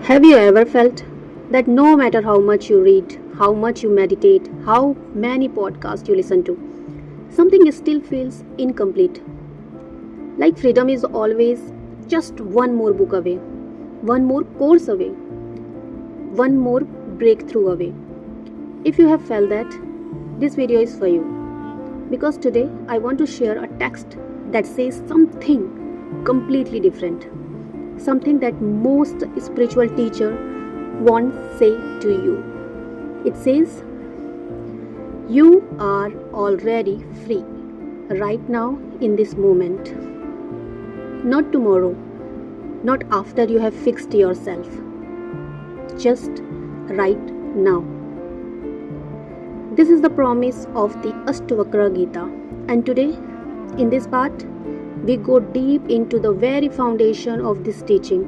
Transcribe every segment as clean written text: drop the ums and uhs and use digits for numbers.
Have you ever felt that no matter how much you read, how much you meditate, how many podcasts you listen to, something still feels incomplete? Like freedom is always just one more book away, one more course away, one more breakthrough away. If you have felt that, this video is for you. Because today I want to share a text that says something completely different. Something that most spiritual teacher won't say to you. It says, you are already free right now in this moment. Not tomorrow, not after you have fixed yourself. Just right now. This is the promise of the Ashtavakra Gita, and today, in this part, we go deep into the very foundation of this teaching,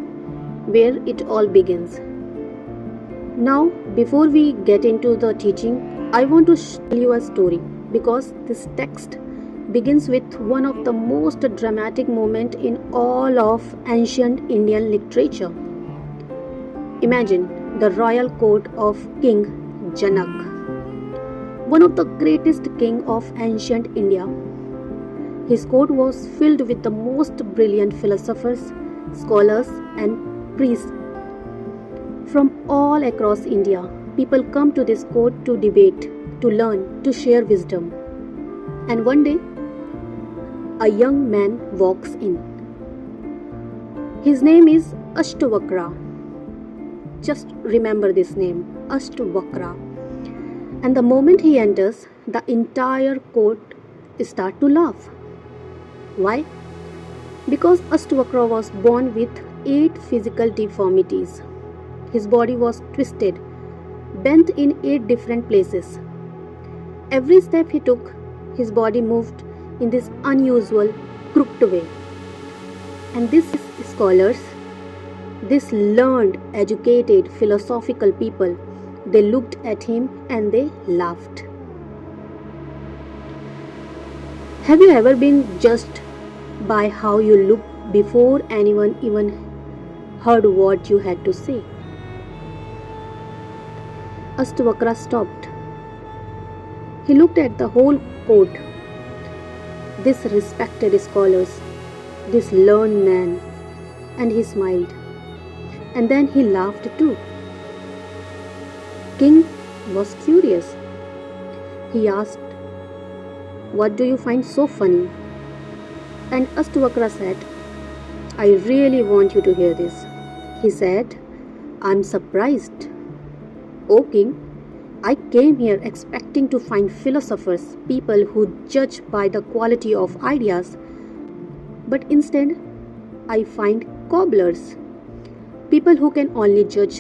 where it all begins. Now, before we get into the teaching, I want to tell you a story, because this text begins with one of the most dramatic moments in all of ancient Indian literature. Imagine the royal court of King Janak, one of the greatest king of ancient India. His court was filled with the most brilliant philosophers, scholars, and priests. From all across India, people come to this court to debate, to learn, to share wisdom. And one day, a young man walks in. His name is Ashtavakra. Just remember this name, Ashtavakra. And the moment he enters, the entire court starts to laugh. Why? Because Ashtavakra was born with 8 physical deformities. His body was twisted, bent in 8 different places. Every step he took, his body moved in this unusual, crooked way. And these scholars, these learned, educated, philosophical people, they looked at him and they laughed. Have you ever been judged by how you look before anyone even heard what you had to say? Ashtavakra stopped. He looked at the whole court, these respected scholars, this learned man, and he smiled. And then he laughed too. King was curious. He asked, "What do you find so funny?" And Ashtavakra said, "I really want you to hear this." He said, "I'm surprised. O king, I came here expecting to find philosophers, people who judge by the quality of ideas. But instead, I find cobblers, people who can only judge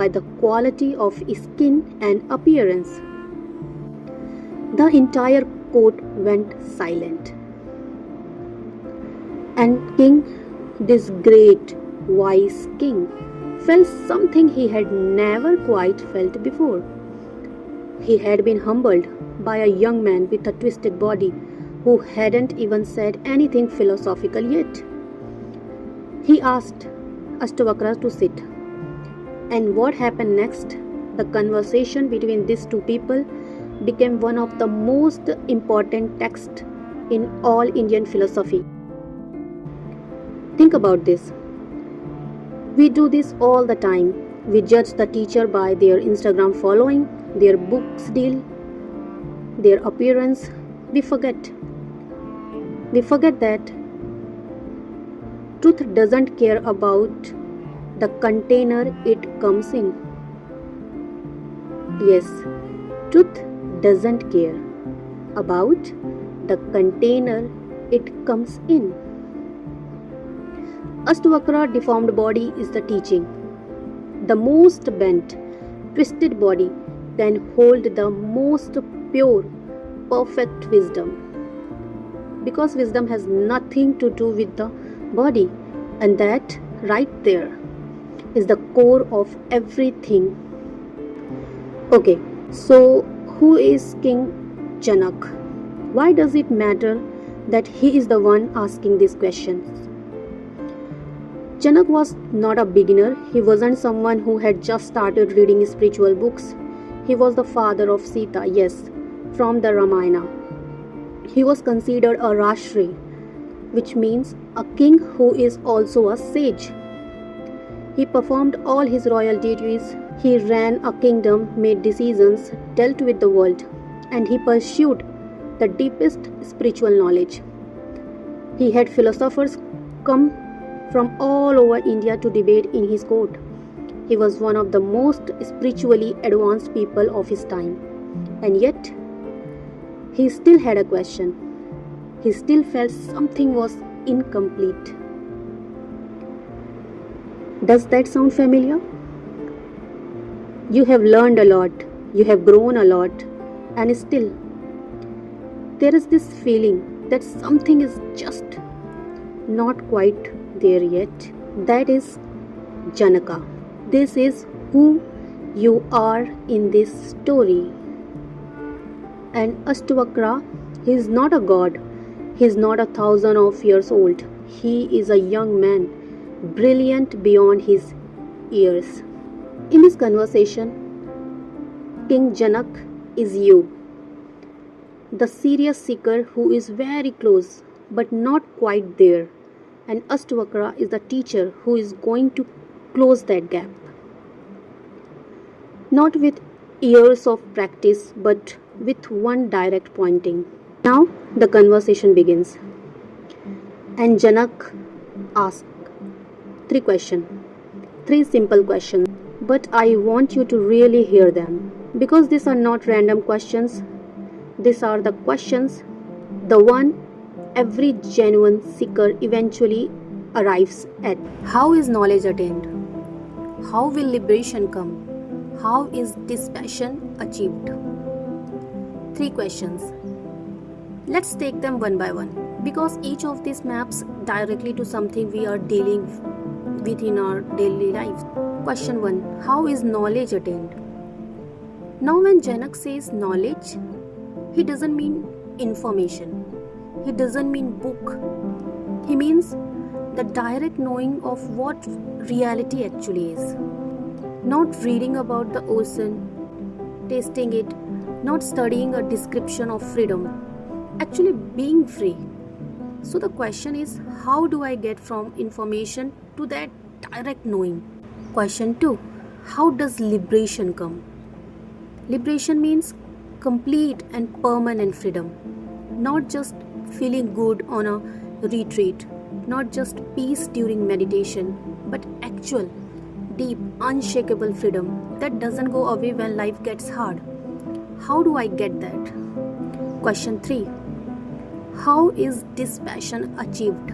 by the quality of skin and appearance." The entire court went silent. And King, this great, wise king, felt something he had never quite felt before. He had been humbled by a young man with a twisted body who hadn't even said anything philosophical yet. He asked Ashtavakra to sit. And what happened next? The conversation between these two people became one of the most important texts in all Indian philosophy. Think about this. We do this all the time. We judge the teacher by their Instagram following, their books deal, their appearance. We forget that truth doesn't care about the container it comes in. Yes, truth doesn't care about the container it comes in. Ashtavakra deformed body is the teaching. The most bent, twisted body can hold the most pure, perfect wisdom. Because wisdom has nothing to do with the body, and that right there is the core of everything. Okay, so who is King Janak? Why does it matter that he is the one asking these questions? Janak was not a beginner. He wasn't someone who had just started reading spiritual books. He was the father of Sita, yes, from the Ramayana. He was considered a Rashri, which means a king who is also a sage. He performed all his royal duties. He ran a kingdom, made decisions, dealt with the world, and he pursued the deepest spiritual knowledge. He had philosophers come from all over India to debate in his court. He was one of the most spiritually advanced people of his time. And yet, he still had a question. He still felt something was incomplete. Does that sound familiar? You have learned a lot, you have grown a lot, and still, there is this feeling that something is just not quite there yet. That is Janaka. This is who you are in this story. And Ashtavakra, he is not a god. He is not 1,000 of years old. He is a young man, brilliant beyond his years. In this conversation, King Janak is you, the serious seeker who is very close but not quite there. And Ashtavakra is the teacher who is going to close that gap. Not with years of practice, but with one direct pointing. Now the conversation begins. And Janak asks three simple questions, but I want you to really hear them, because these are not random questions. These are the questions, the one every genuine seeker eventually arrives at. How is knowledge attained? How will liberation come? How is dispassion achieved? 3 questions. Let's take them one by one, because each of these maps directly to something we are dealing with in our daily lives. Question 1. How is knowledge attained? Now when Janak says knowledge, he doesn't mean information. He doesn't mean book. He means the direct knowing of what reality actually is. Not reading about the ocean, tasting it, not studying a description of freedom. Actually being free. So the question is, how do I get from information to that direct knowing? Question 2. How does liberation come? Liberation means complete and permanent freedom. Not just feeling good on a retreat, not just peace during meditation, but actual, deep, unshakable freedom that doesn't go away when life gets hard. How do I get that? Question 3. How is dispassion achieved?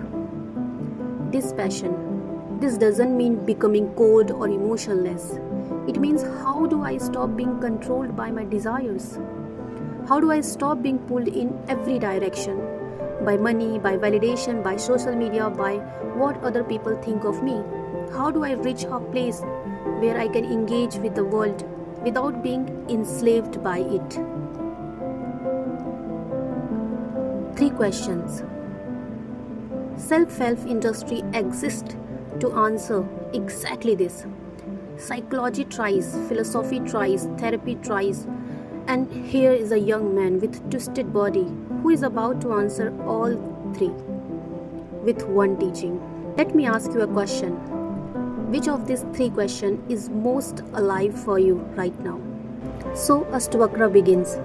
Dispassion. This doesn't mean becoming cold or emotionless. It means, how do I stop being controlled by my desires? How do I stop being pulled in every direction? By money, by validation, by social media, by what other people think of me? How do I reach a place where I can engage with the world without being enslaved by it? 3 questions. Self-help industry exists to answer exactly this. Psychology tries, philosophy tries, therapy tries, and here is a young man with twisted body who is about to answer all 3 with one teaching. Let me ask you a question. Which of these 3 questions is most alive for you right now? So Ashtavakra begins.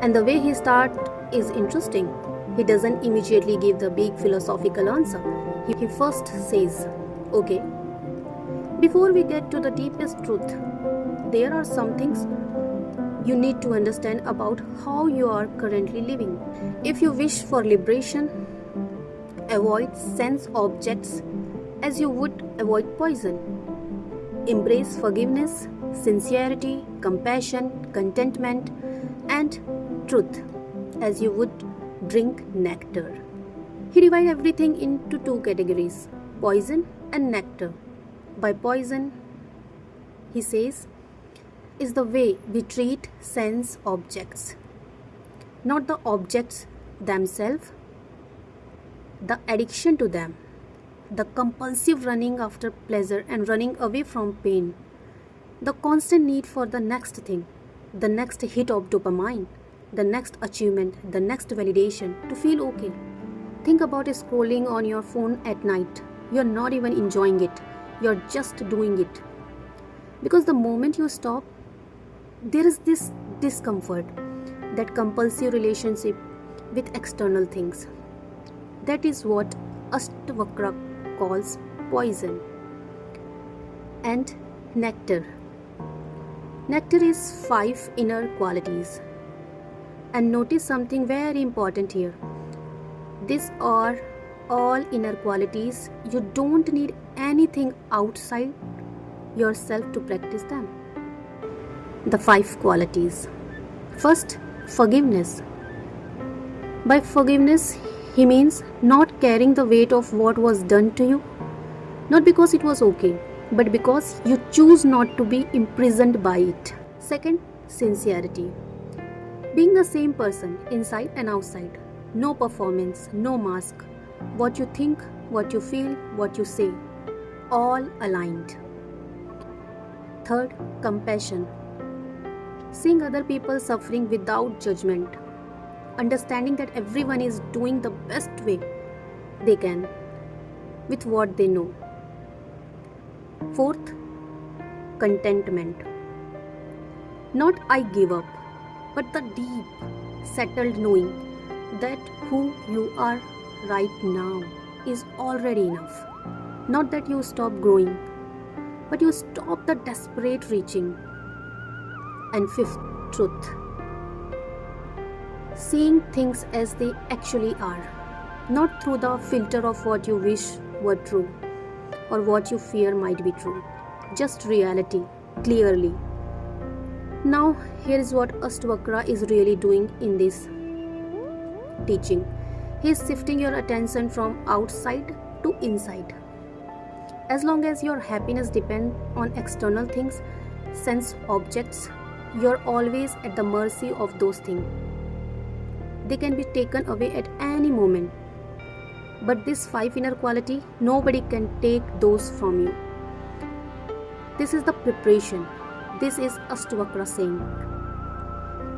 And the way he starts is interesting. He doesn't immediately give the big philosophical answer. He first says, okay, before we get to the deepest truth, there are some things you need to understand about how you are currently living. If you wish for liberation, avoid sense objects as you would avoid poison. Embrace forgiveness, sincerity, compassion, contentment, and truth as you would drink nectar. He divides everything into 2 categories, poison and nectar. By poison, he says, is the way we treat sense objects, not the objects themselves, the addiction to them. the compulsive running after pleasure and running away from pain, the constant need for the next thing, the next hit of dopamine, the next achievement, the next validation to feel okay. Think about scrolling on your phone at night. You're not even enjoying it, you're just doing it. Because the moment you stop, there is this discomfort, that compulsive relationship with external things. That is what Ashtavakra calls poison. And nectar. Nectar is 5 inner qualities. And notice something very important here. These are all inner qualities. You don't need anything outside yourself to practice them. The 5 qualities. First, forgiveness. By forgiveness, he means not carrying the weight of what was done to you, not because it was okay, but because you choose not to be imprisoned by it. Second, sincerity. Being the same person inside and outside. No performance, no mask. What you think, what you feel, what you say. All aligned. Third, compassion. Seeing other people suffering without judgment. Understanding that everyone is doing the best way they can with what they know. Fourth, contentment. Not I give up, but the deep, settled knowing that who you are right now is already enough. Not that you stop growing, but you stop the desperate reaching. And fifth, truth. Seeing things as they actually are, not through the filter of what you wish were true or what you fear might be true. Just reality, clearly. Now, here is what Ashtavakra is really doing in this teaching. He is shifting your attention from outside to inside. As long as your happiness depends on external things, sense objects, you're always at the mercy of those things. They can be taken away at any moment. But this 5 inner quality, nobody can take those from you. This is the preparation. This is Ashtavakra saying.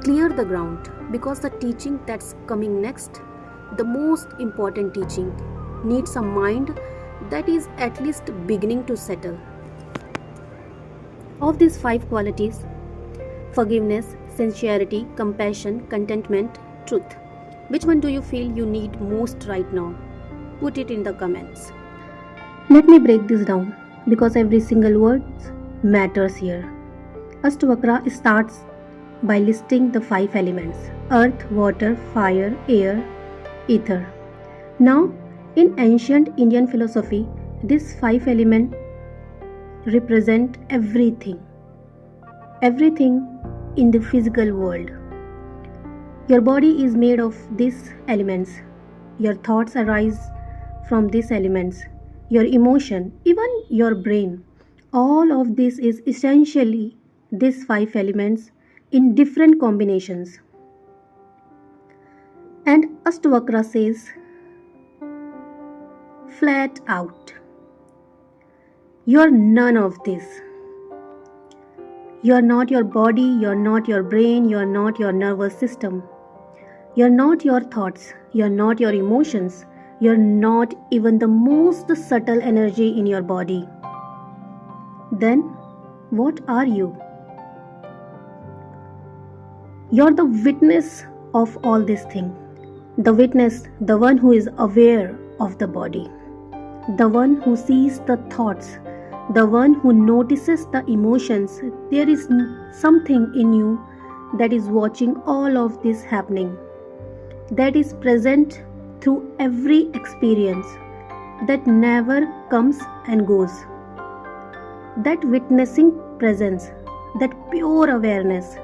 Clear the ground, because the teaching that's coming next, the most important teaching, needs a mind that is at least beginning to settle. Of these 5 qualities, forgiveness, sincerity, compassion, contentment, truth, which one do you feel you need most right now? Put it in the comments. Let me break this down, because every single word matters here. Ashtavakra starts by listing the 5 elements: earth, water, fire, air, ether. Now, in ancient Indian philosophy, these 5 elements represent everything in the physical world. Your body is made of these elements. Your thoughts arise from these elements. Your emotion, even your brain, all of this is essentially these 5 elements in different combinations. And Ashtavakra says flat out, you are none of this. You are not your body, you are not your brain, you are not your nervous system. You are not your thoughts, you are not your emotions, you are not even the most subtle energy in your body. Then, what are you? You are the witness of all these things. The witness, the one who is aware of the body, the one who sees the thoughts, the one who notices the emotions. There is something in you that is watching all of this happening, that is present through every experience, that never comes and goes. That witnessing presence, that pure awareness,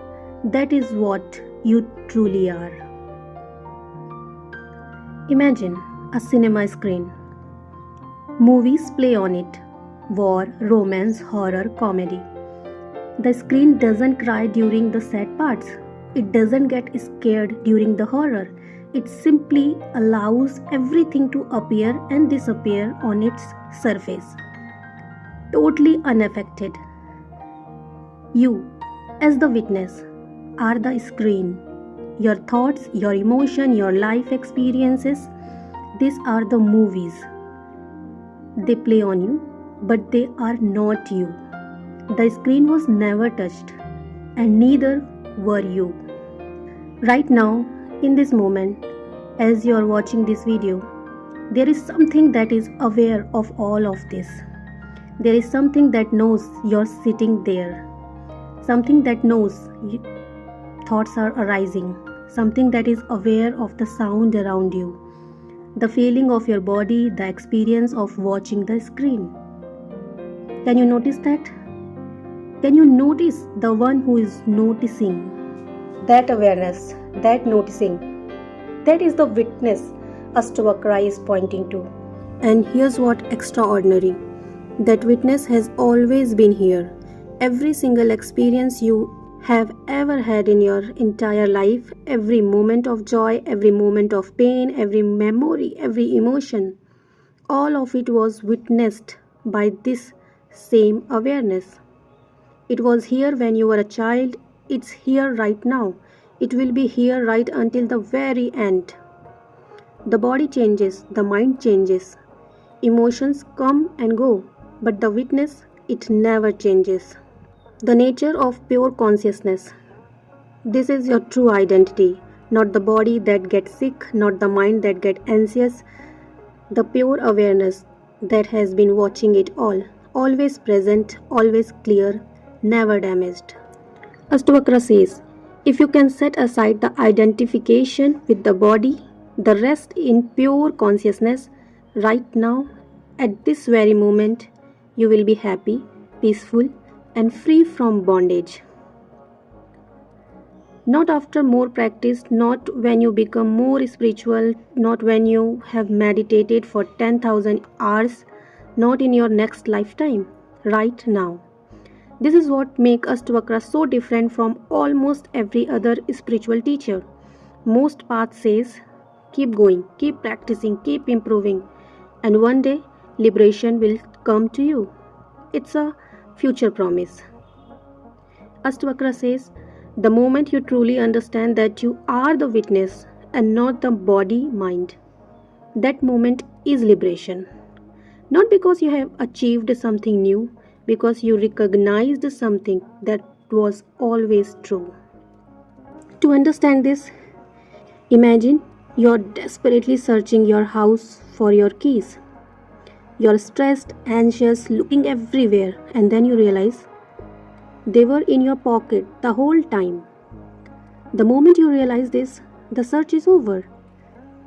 that is what you truly are. Imagine a cinema screen. Movies play on it. War, romance, horror, comedy. The screen doesn't cry during the sad parts. It doesn't get scared during the horror. It simply allows everything to appear and disappear on its surface, totally unaffected. You, as the witness, are the screen. Your thoughts, your emotion, your life experiences, these are the movies. They play on you, but they are not you. The screen was never touched, and neither were you. Right now, in this moment, as you are watching this video, there is something that is aware of all of this. There is something that knows you're sitting there. Something that knows thoughts are arising. Something that is aware of the sound around you. The feeling of your body, the experience of watching the screen. Can you notice that? Can you notice the one who is noticing? That awareness, that noticing, that is the witness Ashtavakra is pointing to. And here's what extraordinary. That witness has always been here. Every single experience you have ever had in your entire life, every moment of joy, every moment of pain, every memory, every emotion, all of it was witnessed by this same awareness. It was here when you were a child, it's here right now. It will be here right until the very end. The body changes, the mind changes, emotions come and go, but the witness, it never changes. The nature of pure consciousness. This is your true identity, not the body that gets sick, not the mind that gets anxious, the pure awareness that has been watching it all, always present, always clear, never damaged. Ashtavakra says, if you can set aside the identification with the body, the rest in pure consciousness, right now, at this very moment, you will be happy, peaceful, and free from bondage. Not after more practice, not when you become more spiritual, not when you have meditated for 10,000 hours, not in your next lifetime, right now. This is what makes Ashtavakra so different from almost every other spiritual teacher. Most paths says, keep going, keep practicing, keep improving, and one day liberation will come to you. It's a future promise. Ashtavakra says, the moment you truly understand that you are the witness and not the body mind, that moment is liberation. Not because you have achieved something new, because you recognized something that was always true. To understand this, imagine you're desperately searching your house for your keys. You're stressed, anxious, looking everywhere, and then you realize they were in your pocket the whole time. The moment you realize this, the search is over.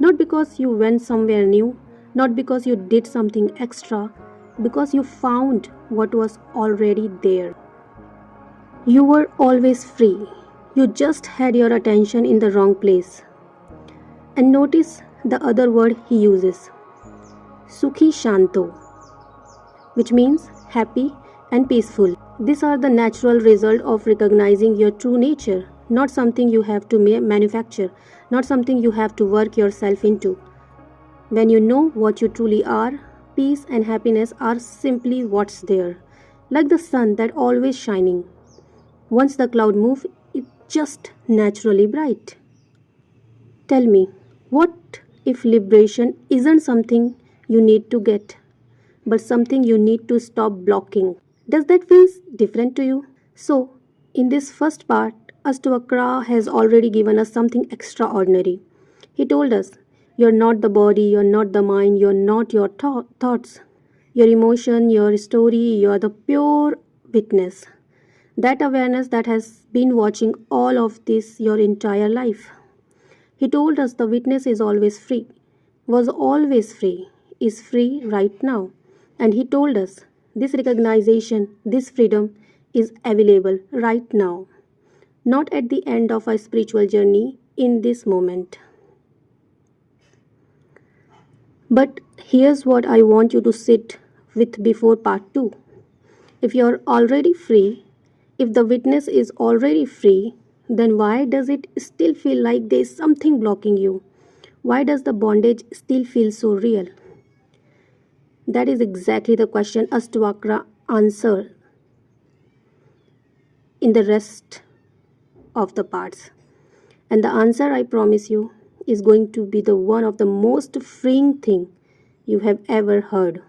Not because you went somewhere new, not because you did something extra, because you found what was already there. You were always free. You just had your attention in the wrong place. And notice the other word he uses, Sukhi Shanto, which means happy and peaceful. These are the natural result of recognizing your true nature, not something you have to manufacture, not something you have to work yourself into. When you know what you truly are, peace and happiness are simply what's there, like the sun that always shining. Once the cloud moves, it's just naturally bright. Tell me, what if liberation isn't something you need to get, but something you need to stop blocking? Does that feel different to you? So, in this first part, Ashtavakra has already given us something extraordinary. He told us, you're not the body, you're not the mind, you're not your thoughts, your emotion, your story, you're the pure witness. That awareness that has been watching all of this your entire life. He told us the witness is always free, was always free, is free right now. And he told us this recognition, this freedom is available right now, not at the end of a spiritual journey in this moment. But here's what I want you to sit with before part 2. If you're already free, if the witness is already free, then why does it still feel like there's something blocking you? Why does the bondage still feel so real? That is exactly the question Ashtavakra answer in the rest of the parts. And the answer, I promise you, is going to be the one of the most freeing thing you have ever heard.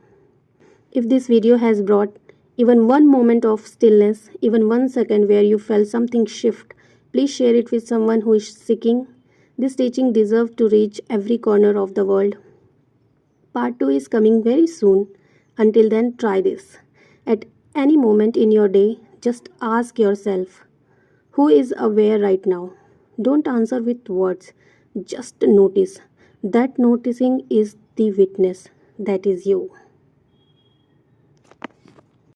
If this video has brought even one moment of stillness, even 1 second where you felt something shift, please share it with someone who is seeking. This teaching deserves to reach every corner of the world. Part 2 is coming very soon. Until then, try this. At any moment in your day, just ask yourself, who is aware right now? Don't answer with words, just notice. That noticing is the witness. That is you.